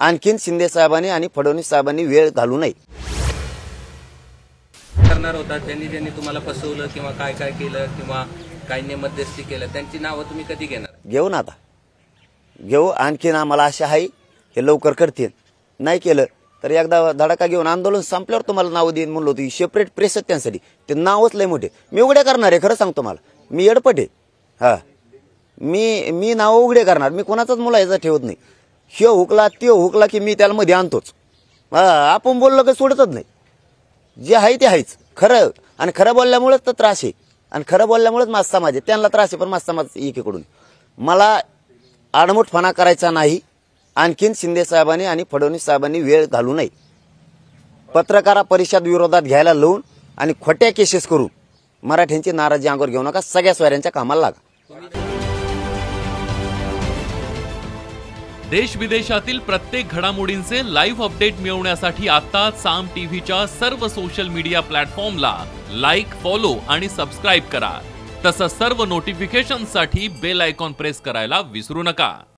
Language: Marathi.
आणखीन शिंदे साहेबांनी आणि फडणवीस साहेबांनी वेळ घालू नये. करणार होता ज्यांनी तुम्हाला फसवलं किंवा काय काय केलं किंवा काहींनी मध्यस्थी केलं त्यांची नावं तुम्ही कधी घेणार? घेऊ ना, आता घेऊ. आणखीन आम्हाला आशा आहे हे लवकर करतील. नाही केलं तर एकदा धडाका घेऊन आंदोलन संपल्यावर तुम्हाला नाव देईन म्हणलो होती. सेपरेट प्रेस आहेत त्यांसाठी. ते नावच लय मोठे. मी उघडे करणार आहे, खरं सांगतो. मला मी येडपट आहे. हा, मी नाव उघडे करणार. मी कोणाचाच मुलायचा ठेवत नाही. ह्यो हुकला त्यो हुकला की मी त्याला मध्ये आणतोच. हा, आपण बोललो की सोडतच नाही. जे आहे ते आहेच खरं. आणि खरं बोलल्यामुळेच तर त्रास आहे. आणि खरं बोलल्यामुळेच माझा समाज आहे. त्यांना त्रास आहे पण माझा समाज एकीकडून. मला आडमुठपणा करायचा नाही. आणखीन शिंदे साहेबांनी आणि फडणवीस साहेबांनी वेळ घालू नये. पत्रकार परिषद विरोधात घ्यायला लावून आणि खोट्या केसेस करून मराठ्यांची नाराजी अंगावर घेऊ नका. सगळ्या सोयऱ्यांच्या कामाला लागा. देश विदेशातील प्रत्येक घडामोडींचे लाईव्ह अपडेट मिळवण्यासाठी आता साम टीव्हीच्या सर्व सोशल मीडिया प्लॅटफॉर्मला लाईक, फॉलो आणि सबस्क्राईब करा. तसंच सर्व नोटिफिकेशनसाठी बेल आयकॉन प्रेस करायला विसरू नका.